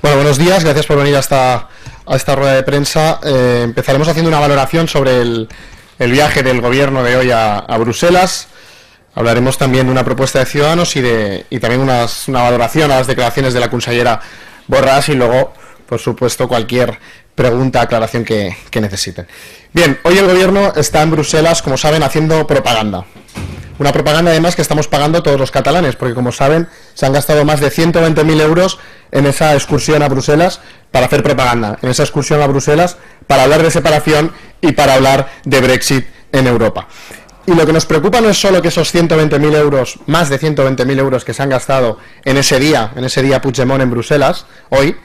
Bueno, buenos días, gracias por venir a esta rueda de prensa. Empezaremos haciendo una valoración sobre el viaje del gobierno de hoy a Bruselas. Hablaremos también de una propuesta de Ciudadanos y también una valoración a las declaraciones de la consellera Borràs y luego, por supuesto, cualquier pregunta, aclaración que necesiten. Bien, hoy el gobierno está en Bruselas, como saben, haciendo propaganda. Una propaganda además que estamos pagando todos los catalanes, porque como saben, se han gastado más de 120.000 euros en esa excursión a Bruselas para hacer propaganda, en esa excursión a Bruselas para hablar de separación y para hablar de Brexit en Europa. Y lo que nos preocupa no es solo que esos 120.000 euros, más de 120.000 euros que se han gastado en ese día Puigdemont en Bruselas, hoy,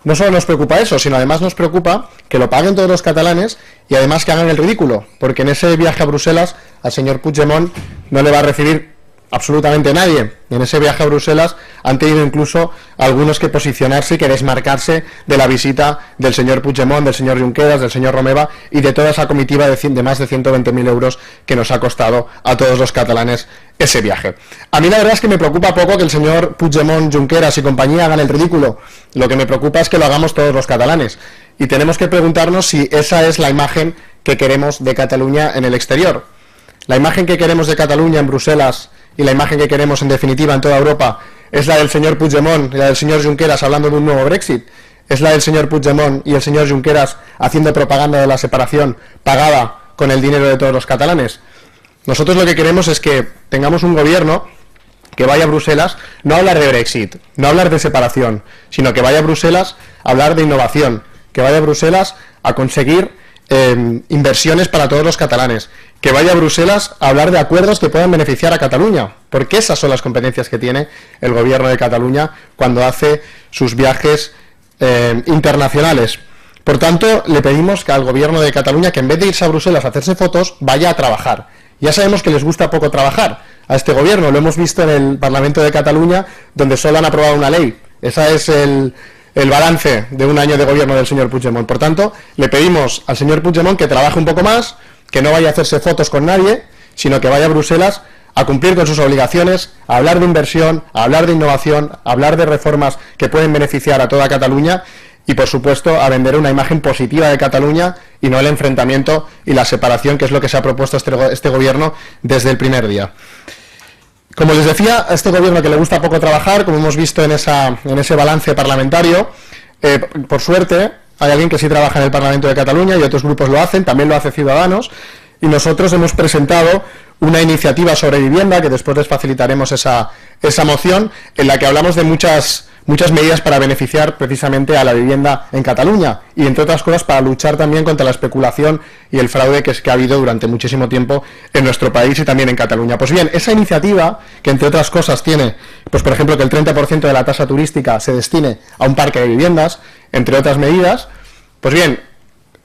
no solo nos preocupa eso, sino además nos preocupa que lo paguen todos los catalanes y además que hagan el ridículo, porque en ese viaje a Bruselas al señor Puigdemont no le va a recibir absolutamente nadie. En ese viaje a Bruselas han tenido incluso algunos que posicionarse y que desmarcarse de la visita del señor Puigdemont, del señor Junqueras, del señor Romeva y de toda esa comitiva de más de 120.000 euros que nos ha costado a todos los catalanes ese viaje. A mí la verdad es que me preocupa poco que el señor Puigdemont, Junqueras y compañía hagan el ridículo. Lo que me preocupa es que lo hagamos todos los catalanes. Y tenemos que preguntarnos si esa es la imagen que queremos de Cataluña en el exterior. La imagen que queremos de Cataluña en Bruselas y la imagen que queremos en definitiva en toda Europa es la del señor Puigdemont y la del señor Junqueras hablando de un nuevo Brexit. Es la del señor Puigdemont y el señor Junqueras haciendo propaganda de la separación pagada con el dinero de todos los catalanes. Nosotros lo que queremos es que tengamos un gobierno que vaya a Bruselas no a hablar de Brexit, no a hablar de separación, sino que vaya a Bruselas a hablar de innovación, que vaya a Bruselas a conseguir inversiones para todos los catalanes, que vaya a Bruselas a hablar de acuerdos que puedan beneficiar a Cataluña, porque esas son las competencias que tiene el gobierno de Cataluña cuando hace sus viajes internacionales. Por tanto, le pedimos que al gobierno de Cataluña que en vez de irse a Bruselas a hacerse fotos, vaya a trabajar. Ya sabemos que les gusta poco trabajar a este gobierno, lo hemos visto en el Parlamento de Cataluña, donde solo han aprobado una ley. Esa es el balance de un año de gobierno del señor Puigdemont. Por tanto, le pedimos al señor Puigdemont que trabaje un poco más, que no vaya a hacerse fotos con nadie, sino que vaya a Bruselas a cumplir con sus obligaciones, a hablar de inversión, a hablar de innovación, a hablar de reformas que pueden beneficiar a toda Cataluña y, por supuesto, a vender una imagen positiva de Cataluña y no el enfrentamiento y la separación, que es lo que se ha propuesto este gobierno desde el primer día. Como les decía, a este gobierno que le gusta poco trabajar, como hemos visto en ese balance parlamentario, por suerte hay alguien que sí trabaja en el Parlamento de Cataluña y otros grupos lo hacen, también lo hace Ciudadanos, y nosotros hemos presentado una iniciativa sobre vivienda, que después les facilitaremos esa moción, en la que hablamos de muchas medidas para beneficiar precisamente a la vivienda en Cataluña y, entre otras cosas, para luchar también contra la especulación y el fraude que ha habido durante muchísimo tiempo en nuestro país y también en Cataluña. Pues bien, esa iniciativa, que entre otras cosas tiene, pues por ejemplo, que el 30% de la tasa turística se destine a un parque de viviendas, entre otras medidas, pues bien,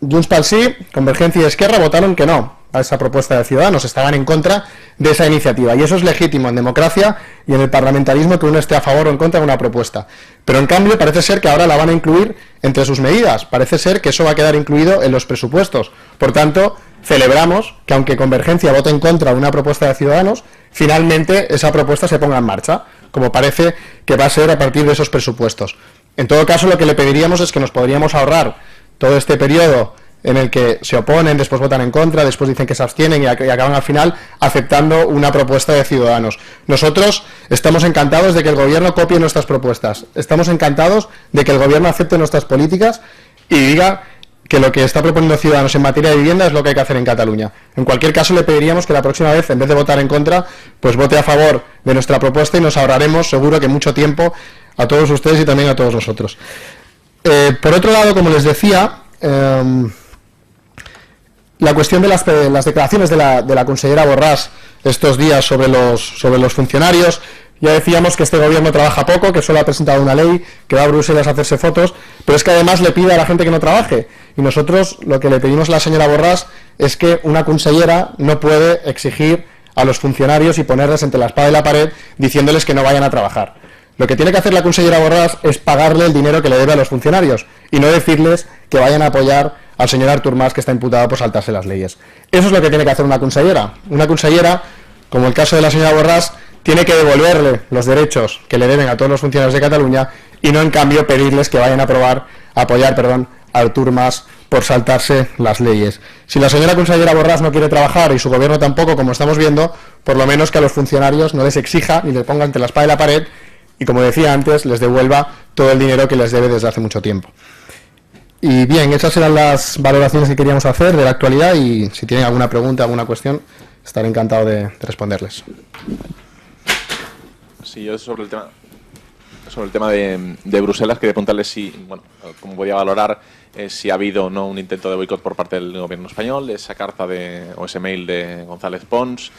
Junts pel Sí, Convergencia y Esquerra votaron que no a esa propuesta de Ciudadanos, estaban en contra de esa iniciativa, y eso es legítimo en democracia y en el parlamentarismo, que uno esté a favor o en contra de una propuesta, pero en cambio parece ser que ahora la van a incluir entre sus medidas, parece ser que eso va a quedar incluido en los presupuestos. Por tanto, celebramos que aunque Convergencia vote en contra de una propuesta de Ciudadanos, finalmente esa propuesta se ponga en marcha, como parece que va a ser a partir de esos presupuestos. En todo caso, lo que le pediríamos es que nos podríamos ahorrar todo este periodo en el que se oponen, después votan en contra, después dicen que se abstienen y acaban al final aceptando una propuesta de Ciudadanos. Nosotros estamos encantados de que el gobierno copie nuestras propuestas, estamos encantados de que el gobierno acepte nuestras políticas y diga que lo que está proponiendo Ciudadanos en materia de vivienda es lo que hay que hacer en Cataluña. En cualquier caso, le pediríamos que la próxima vez, en vez de votar en contra, pues vote a favor de nuestra propuesta y nos ahorraremos, seguro que mucho tiempo, a todos ustedes y también a todos nosotros. Por otro lado, como les decía, la cuestión de las declaraciones de la consellera Borràs estos días sobre los funcionarios. Ya decíamos que este gobierno trabaja poco, que solo ha presentado una ley, que va a Bruselas a hacerse fotos, pero es que además le pide a la gente que no trabaje. Y nosotros lo que le pedimos a la señora Borràs es que una consellera no puede exigir a los funcionarios y ponerles entre la espada y la pared diciéndoles que no vayan a trabajar. Lo que tiene que hacer la consellera Borràs es pagarle el dinero que le debe a los funcionarios y no decirles que vayan a apoyar al señor Artur Mas, que está imputado por saltarse las leyes. Eso es lo que tiene que hacer una consellera. Una consellera, como el caso de la señora Borràs, tiene que devolverle los derechos que le deben a todos los funcionarios de Cataluña y no en cambio pedirles que vayan a apoyar a Artur Mas por saltarse las leyes. Si la señora consellera Borràs no quiere trabajar y su gobierno tampoco, como estamos viendo, por lo menos que a los funcionarios no les exija ni les ponga entre la espada y la pared y, como decía antes, les devuelva todo el dinero que les debe desde hace mucho tiempo. Y bien, esas eran las valoraciones que queríamos hacer de la actualidad, y si tienen alguna pregunta, alguna cuestión, estaré encantado de responderles. Sí, yo sobre el tema de Bruselas, quería preguntarle si, bueno, cómo podía valorar si ha habido o no un intento de boicot por parte del gobierno español, esa carta o ese mail de González Pons,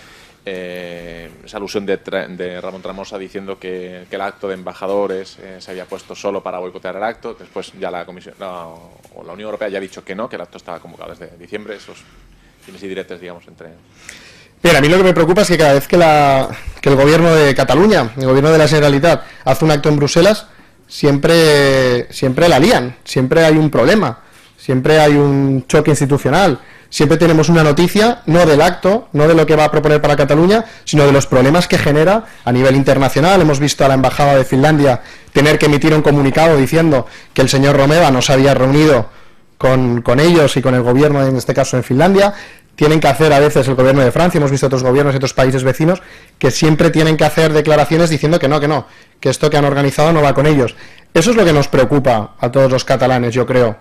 esa alusión de Ramón Tremosa diciendo que el acto de embajadores se había puesto solo para boicotear el acto. Después ya la Comisión o la Unión Europea ya ha dicho que no, que el acto estaba convocado desde diciembre. Esos dimes y diretes, digamos, entre... Bien, a mí lo que me preocupa es que cada vez que el gobierno de Cataluña, el gobierno de la Generalitat, hace un acto en Bruselas, siempre la lían, siempre hay un problema, siempre hay un choque institucional, siempre tenemos una noticia, no del acto, no de lo que va a proponer para Cataluña, sino de los problemas que genera a nivel internacional. Hemos visto a la Embajada de Finlandia tener que emitir un comunicado diciendo que el señor Romeva no se había reunido con ellos y con el gobierno, en este caso en Finlandia. Tienen que hacer a veces el gobierno de Francia, hemos visto otros gobiernos y otros países vecinos que siempre tienen que hacer declaraciones diciendo que no, que esto que han organizado no va con ellos. Eso es lo que nos preocupa a todos los catalanes, yo creo,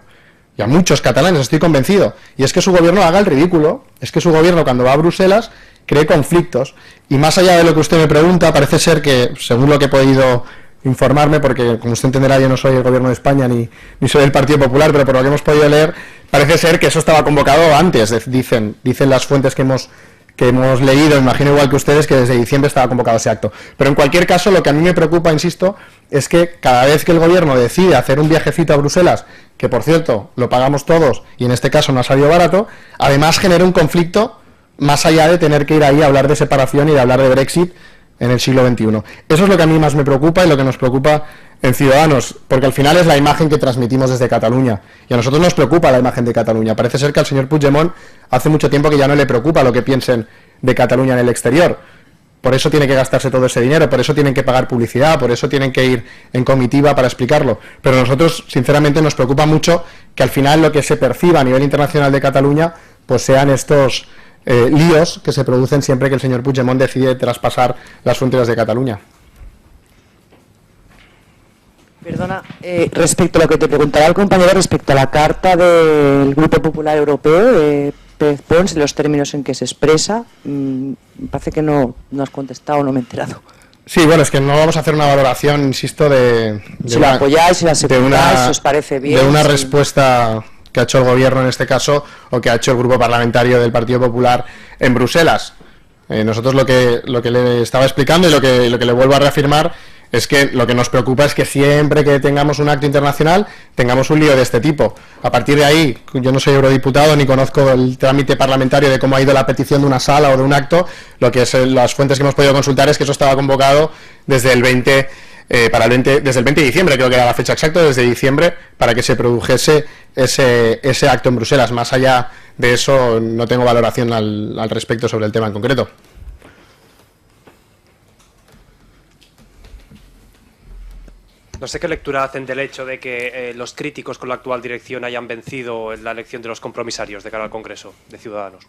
y a muchos catalanes, estoy convencido, y es que su gobierno haga el ridículo, es que su gobierno cuando va a Bruselas cree conflictos, y más allá de lo que usted me pregunta, parece ser que, según lo que he podido informarme, porque como usted entenderá yo no soy el gobierno de España ni soy del Partido Popular, pero por lo que hemos podido leer, parece ser que eso estaba convocado antes, dicen las fuentes que hemos leído, imagino igual que ustedes, que desde diciembre estaba convocado ese acto. Pero en cualquier caso, lo que a mí me preocupa, insisto, es que cada vez que el gobierno decide hacer un viajecito a Bruselas, que por cierto lo pagamos todos y en este caso no ha salido barato, además genera un conflicto más allá de tener que ir ahí a hablar de separación y de hablar de Brexit en el siglo XXI. Eso es lo que a mí más me preocupa y lo que nos preocupa en Ciudadanos, porque al final es la imagen que transmitimos desde Cataluña, y a nosotros nos preocupa la imagen de Cataluña. Parece ser que al señor Puigdemont hace mucho tiempo que ya no le preocupa lo que piensen de Cataluña en el exterior. Por eso tiene que gastarse todo ese dinero, por eso tienen que pagar publicidad, por eso tienen que ir en comitiva para explicarlo. Pero a nosotros, sinceramente, nos preocupa mucho que al final lo que se perciba a nivel internacional de Cataluña pues sean estos líos que se producen siempre que el señor Puigdemont decide traspasar las fronteras de Cataluña. Perdona, respecto a lo que te preguntaba el compañero respecto a la carta del Grupo Popular Europeo de Pérez Pons y los términos en que se expresa, me parece que no has contestado, no me he enterado. Sí, bueno, es que no vamos a hacer una valoración, insisto, si la apoyáis, si la secundáis, si os parece bien. De una respuesta que ha hecho el gobierno en este caso, o que ha hecho el grupo parlamentario del Partido Popular en Bruselas. Nosotros lo que le estaba explicando y lo que le vuelvo a reafirmar es que lo que nos preocupa es que siempre que tengamos un acto internacional tengamos un lío de este tipo. A partir de ahí, yo no soy eurodiputado ni conozco el trámite parlamentario de cómo ha ido la petición de una sala o de un acto. Lo que es las fuentes que hemos podido consultar es que eso estaba convocado desde el 20 desde el 20 de diciembre, creo que era la fecha exacta, desde diciembre, para que se produjese ese acto en Bruselas. Más allá de eso, no tengo valoración al respecto sobre el tema en concreto. No sé qué lectura hacen del hecho de que los críticos con la actual dirección hayan vencido en la elección de los compromisarios de cara al Congreso de Ciudadanos.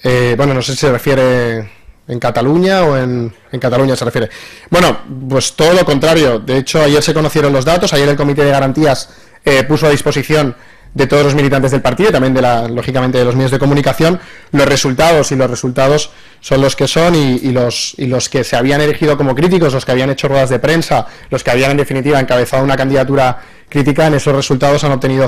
Bueno, no sé si se refiere en Cataluña o en Cataluña se refiere. Bueno, pues todo lo contrario. De hecho, ayer se conocieron los datos, ayer el Comité de Garantías puso a disposición de todos los militantes del partido y también lógicamente de los medios de comunicación los resultados, y los resultados son los que son, y los que se habían elegido como críticos, los que habían hecho ruedas de prensa, los que habían en definitiva encabezado una candidatura crítica, en esos resultados han obtenido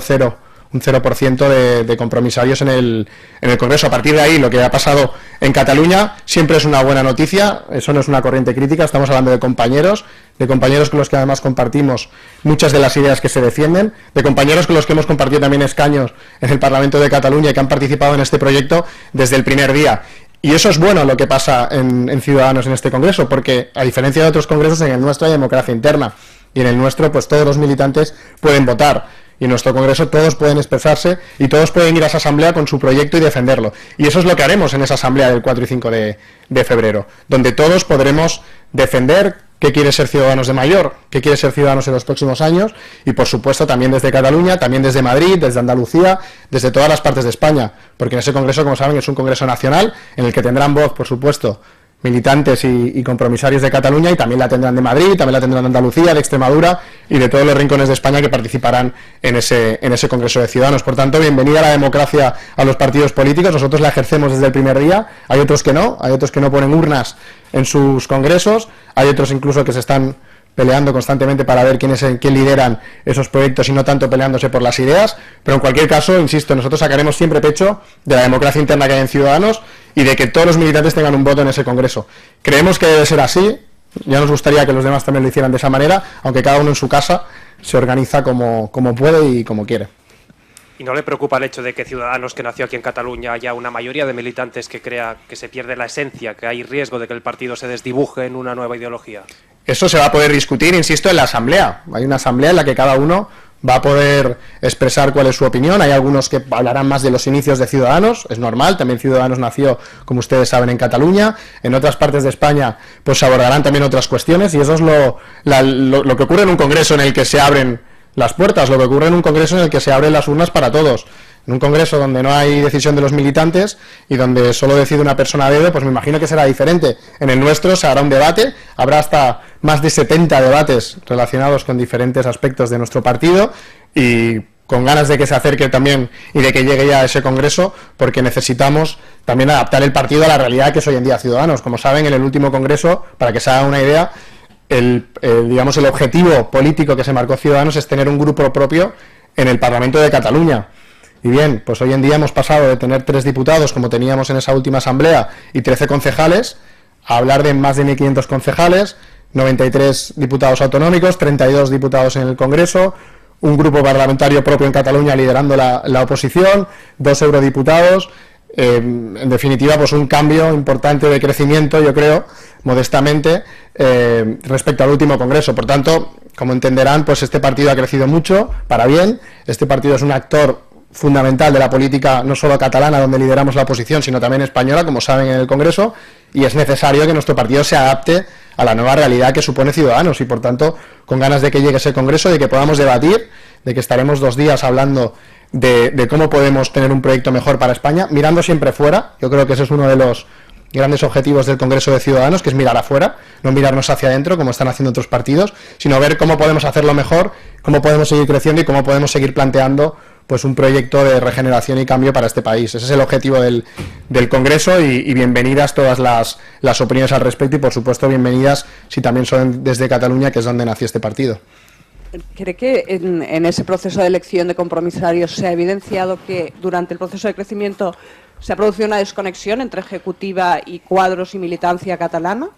un 0% de compromisarios en el Congreso. A partir de ahí, lo que ha pasado en Cataluña siempre es una buena noticia, eso no es una corriente crítica, estamos hablando de compañeros con los que además compartimos muchas de las ideas que se defienden, de compañeros con los que hemos compartido también escaños en el Parlamento de Cataluña y que han participado en este proyecto desde el primer día. Y eso es bueno lo que pasa en Ciudadanos en este Congreso, porque a diferencia de otros congresos, en el nuestro hay democracia interna, y en el nuestro pues todos los militantes pueden votar. Y en nuestro Congreso todos pueden expresarse y todos pueden ir a esa asamblea con su proyecto y defenderlo. Y eso es lo que haremos en esa asamblea del 4 y 5 de febrero, donde todos podremos defender qué quiere ser Ciudadanos de mayor, qué quiere ser Ciudadanos en los próximos años, y por supuesto también desde Cataluña, también desde Madrid, desde Andalucía, desde todas las partes de España, porque en ese congreso, como saben, es un congreso nacional en el que tendrán voz, por supuesto, militantes y compromisarios de Cataluña, y también la tendrán de Madrid, también la tendrán de Andalucía, de Extremadura y de todos los rincones de España que participarán en ese Congreso de Ciudadanos. Por tanto, bienvenida a la democracia a los partidos políticos. Nosotros la ejercemos desde el primer día. Hay otros que no ponen urnas en sus congresos, hay otros incluso que se están peleando constantemente para ver quién lideran esos proyectos y no tanto peleándose por las ideas, pero en cualquier caso, insisto, nosotros sacaremos siempre pecho de la democracia interna que hay en Ciudadanos y de que todos los militantes tengan un voto en ese congreso. Creemos que debe ser así, ya nos gustaría que los demás también lo hicieran de esa manera, aunque cada uno en su casa se organiza como puede y como quiere. ¿Y no le preocupa el hecho de que Ciudadanos, que nació aquí en Cataluña, haya una mayoría de militantes que crea que se pierde la esencia, que hay riesgo de que el partido se desdibuje en una nueva ideología? Eso se va a poder discutir, insisto, en la asamblea. Hay una asamblea en la que cada uno va a poder expresar cuál es su opinión. Hay algunos que hablarán más de los inicios de Ciudadanos, es normal, también Ciudadanos nació, como ustedes saben, en Cataluña. En otras partes de España pues se abordarán también otras cuestiones, y eso es lo que ocurre en un congreso en el que se abren las puertas, lo que ocurre en un congreso en el que se abren las urnas para todos. En un congreso donde no hay decisión de los militantes y donde solo decide una persona a dedo, pues me imagino que será diferente. En el nuestro se hará un debate, habrá hasta más de 70 debates relacionados con diferentes aspectos de nuestro partido, y con ganas de que se acerque también y de que llegue ya a ese congreso, porque necesitamos también adaptar el partido a la realidad que es hoy en día Ciudadanos. Como saben, en el último congreso, para que se haga una idea, el objetivo político que se marcó Ciudadanos es tener un grupo propio en el Parlamento de Cataluña. Y bien, pues hoy en día hemos pasado de tener 3 diputados, como teníamos en esa última asamblea, y 13 concejales, a hablar de más de 1.500 concejales, 93 diputados autonómicos, 32 diputados en el Congreso, un grupo parlamentario propio en Cataluña liderando la oposición, 2 eurodiputados. En definitiva, pues un cambio importante de crecimiento, yo creo, modestamente, respecto al último congreso. Por tanto, como entenderán, pues este partido ha crecido mucho, para bien. Este partido es un actor fundamental de la política, no solo catalana, donde lideramos la oposición, sino también española, como saben, en el Congreso, y es necesario que nuestro partido se adapte a la nueva realidad que supone Ciudadanos, y por tanto, con ganas de que llegue ese Congreso, de que podamos debatir, de que estaremos 2 días hablando de cómo podemos tener un proyecto mejor para España, mirando siempre fuera. Yo creo que ese es uno de los grandes objetivos del Congreso de Ciudadanos, que es mirar afuera, no mirarnos hacia adentro, como están haciendo otros partidos, sino ver cómo podemos hacerlo mejor, cómo podemos seguir creciendo y cómo podemos seguir planteando pues un proyecto de regeneración y cambio para este país. Ese es el objetivo del Congreso, y bienvenidas todas las opiniones al respecto, y por supuesto bienvenidas si también son desde Cataluña, que es donde nació este partido. ¿Cree que en ese proceso de elección de compromisarios se ha evidenciado que durante el proceso de crecimiento se ha producido una desconexión entre ejecutiva y cuadros y militancia catalana?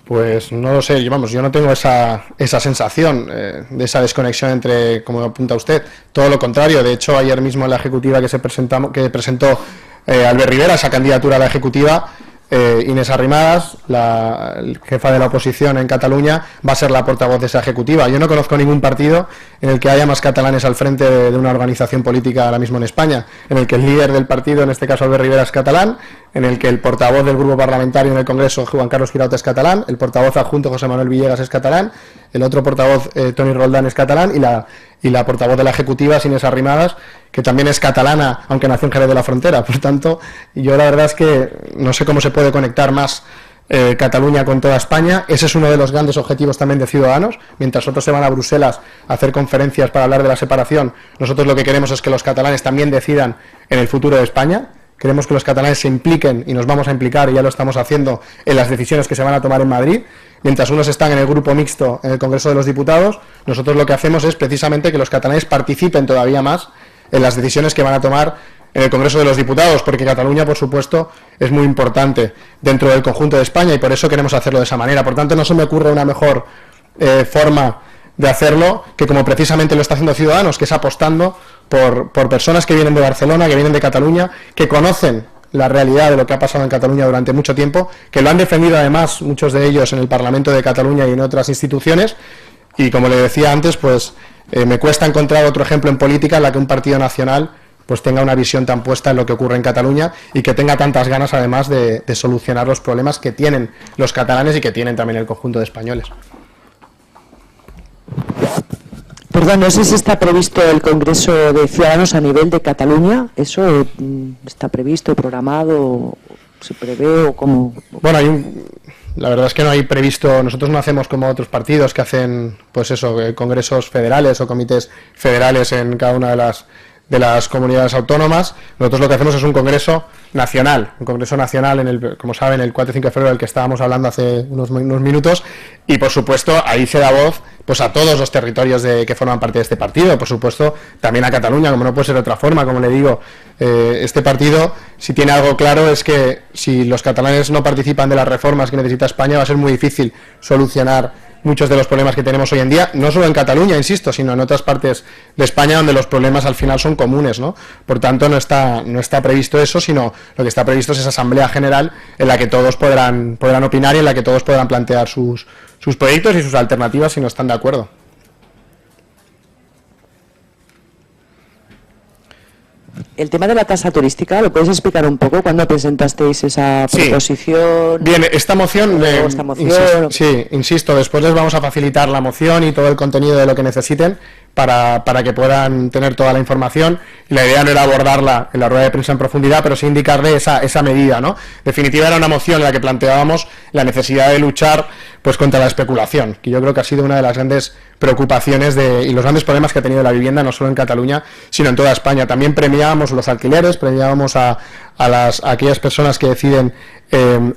Pues no lo sé, yo no tengo esa sensación de esa desconexión entre, como apunta usted, todo lo contrario. De hecho, ayer mismo en la ejecutiva que presentó Albert Rivera, esa candidatura a la ejecutiva, Inés Arrimadas, la jefa de la oposición en Cataluña, va a ser la portavoz de esa ejecutiva. Yo no conozco ningún partido en el que haya más catalanes al frente de una organización política ahora mismo en España, en el que el líder del partido, en este caso Albert Rivera, es catalán, en el que el portavoz del grupo parlamentario en el Congreso, Juan Carlos Girauta, es catalán, el portavoz adjunto, José Manuel Villegas, es catalán, el otro portavoz, Toni Roldán, es catalán, y la portavoz de la ejecutiva, Inés Arrimadas, que también es catalana, aunque nació en Jerez de la Frontera. Por tanto, yo la verdad es que no sé cómo se puede conectar más Cataluña con toda España. Ese es uno de los grandes objetivos también de Ciudadanos. Mientras otros se van a Bruselas a hacer conferencias para hablar de la separación, nosotros lo que queremos es que los catalanes también decidan en el futuro de España. Queremos que los catalanes se impliquen, y nos vamos a implicar, y ya lo estamos haciendo, en las decisiones que se van a tomar en Madrid. Mientras unos están en el grupo mixto en el Congreso de los Diputados, nosotros lo que hacemos es precisamente que los catalanes participen todavía más en las decisiones que van a tomar en el Congreso de los Diputados, porque Cataluña, por supuesto, es muy importante dentro del conjunto de España, y por eso queremos hacerlo de esa manera. Por tanto, no se me ocurre una mejor forma de hacerlo que como precisamente lo está haciendo Ciudadanos, que es apostando por personas que vienen de Barcelona, que vienen de Cataluña, que conocen la realidad de lo que ha pasado en Cataluña durante mucho tiempo, que lo han defendido además muchos de ellos en el Parlamento de Cataluña y en otras instituciones. Y como le decía antes, pues me cuesta encontrar otro ejemplo en política en la que un partido nacional pues tenga una visión tan puesta en lo que ocurre en Cataluña y que tenga tantas ganas además de solucionar los problemas que tienen los catalanes y que tienen también el conjunto de españoles. Perdón, no sé si está previsto el Congreso de Ciudadanos a nivel de Cataluña. ¿Eso está previsto, programado, se prevé o cómo? Bueno, la verdad es que no hay previsto, nosotros no hacemos como otros partidos que hacen, pues eso, congresos federales o comités federales en cada una de las comunidades autónomas. Nosotros lo que hacemos es un congreso nacional, como saben, el 4 y 5 de febrero del que estábamos hablando hace unos minutos, y por supuesto ahí se da voz pues a todos los territorios que forman parte de este partido, por supuesto también a Cataluña, como no puede ser de otra forma. Como le digo, este partido, si tiene algo claro, es que si los catalanes no participan de las reformas que necesita España, va a ser muy difícil solucionar muchos de los problemas que tenemos hoy en día, no solo en Cataluña, insisto, sino en otras partes de España donde los problemas al final son comunes, ¿no? Por tanto, no está previsto eso, sino lo que está previsto es esa asamblea general en la que todos podrán opinar y en la que todos podrán plantear sus proyectos y sus alternativas si no están de acuerdo. El tema de la tasa turística, ¿lo puedes explicar un poco? ¿Cuándo presentasteis esa proposición? Sí. Bien, esta moción, insisto, después les vamos a facilitar la moción y todo el contenido de lo que necesiten para que puedan tener toda la información, y la idea no era abordarla en la rueda de prensa en profundidad, pero sí indicarle esa medida, ¿no? En definitiva, era una moción en la que planteábamos la necesidad de luchar pues contra la especulación, que yo creo que ha sido una de las grandes preocupaciones y los grandes problemas que ha tenido la vivienda, no solo en Cataluña, sino en toda España. También premiábamos los alquileres, premiábamos a aquellas personas que deciden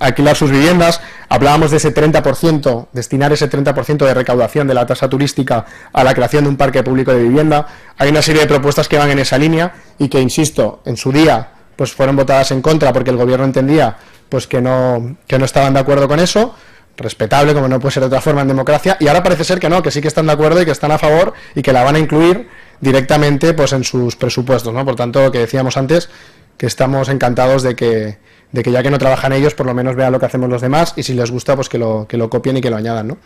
alquilar sus viviendas. Hablábamos de ese 30%, destinar ese 30% de recaudación de la tasa turística a la creación de un parque público de vivienda. Hay una serie de propuestas que van en esa línea y que, insisto, en su día pues fueron votadas en contra porque el gobierno entendía pues que no estaban de acuerdo con eso. Respetable, como no puede ser de otra forma en democracia, y ahora parece ser que no, que sí que están de acuerdo y que están a favor y que la van a incluir directamente pues en sus presupuestos, ¿no? Por tanto, lo que decíamos antes, que estamos encantados de que ya que no trabajan ellos, por lo menos vean lo que hacemos los demás, y si les gusta, pues que lo copien y que lo añadan, ¿no?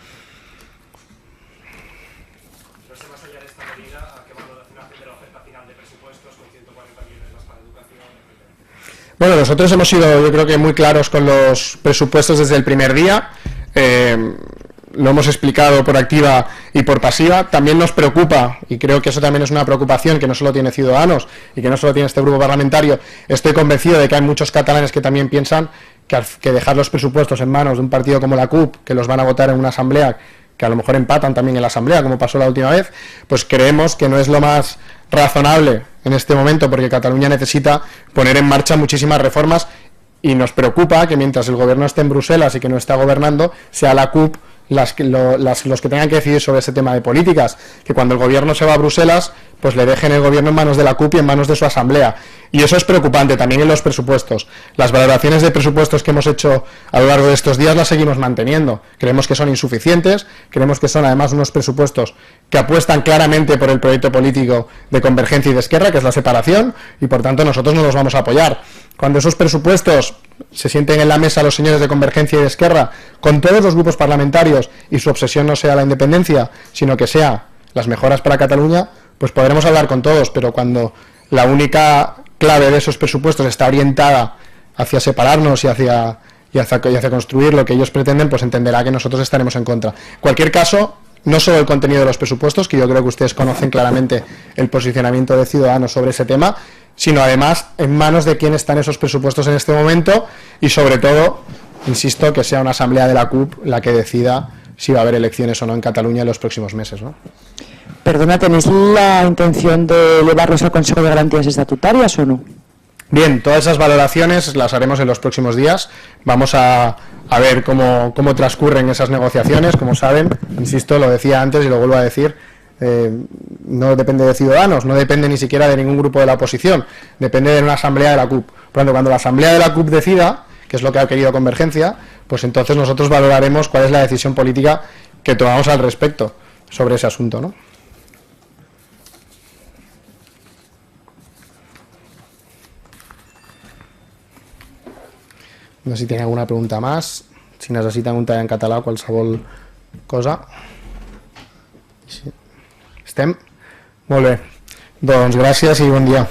Bueno, nosotros hemos sido, yo creo que muy claros con los presupuestos desde el primer día. Lo hemos explicado por activa y por pasiva. También nos preocupa, y creo que eso también es una preocupación que no solo tiene Ciudadanos y que no solo tiene este grupo parlamentario. Estoy convencido de que hay muchos catalanes que también piensan que dejar los presupuestos en manos de un partido como la CUP, que los van a votar en una asamblea, que a lo mejor empatan también en la asamblea, como pasó la última vez, pues creemos que no es lo más razonable en este momento, porque Cataluña necesita poner en marcha muchísimas reformas, y nos preocupa que mientras el gobierno esté en Bruselas y que no está gobernando, sea la CUP los que tengan que decidir sobre ese tema de políticas, que cuando el gobierno se va a Bruselas, pues le dejen el gobierno en manos de la CUP y en manos de su asamblea. Y eso es preocupante también en los presupuestos. Las valoraciones de presupuestos que hemos hecho a lo largo de estos días las seguimos manteniendo. Creemos que son insuficientes, creemos que son además unos presupuestos que apuestan claramente por el proyecto político de Convergencia y de Esquerra, que es la separación, y por tanto nosotros no los vamos a apoyar. Cuando esos presupuestos se sienten en la mesa los señores de Convergencia y de Esquerra, con todos los grupos parlamentarios, y su obsesión no sea la independencia, sino que sea las mejoras para Cataluña, pues podremos hablar con todos, pero cuando la única clave de esos presupuestos está orientada hacia separarnos y hacia construir lo que ellos pretenden, pues entenderá que nosotros estaremos en contra. En cualquier caso, no solo el contenido de los presupuestos, que yo creo que ustedes conocen claramente el posicionamiento de Ciudadanos sobre ese tema, sino además en manos de quién están esos presupuestos en este momento, y sobre todo, insisto, que sea una asamblea de la CUP la que decida si va a haber elecciones o no en Cataluña en los próximos meses, ¿no? Perdona, ¿tenéis la intención de elevarlos al Consejo de Garantías Estatutarias o no? Bien, todas esas valoraciones las haremos en los próximos días. Vamos a ver cómo transcurren esas negociaciones. Como saben, insisto, lo decía antes y lo vuelvo a decir, no depende de Ciudadanos, no depende ni siquiera de ningún grupo de la oposición, depende de una asamblea de la CUP. Por lo tanto, cuando la asamblea de la CUP decida, que es lo que ha querido Convergencia, pues entonces nosotros valoraremos cuál es la decisión política que tomamos al respecto sobre ese asunto, ¿no? No sé si tienen alguna pregunta más, si necessiten un tall en català o qualsevol cosa. Sí. Estem? Molt bé. Doncs gràcies i bon dia.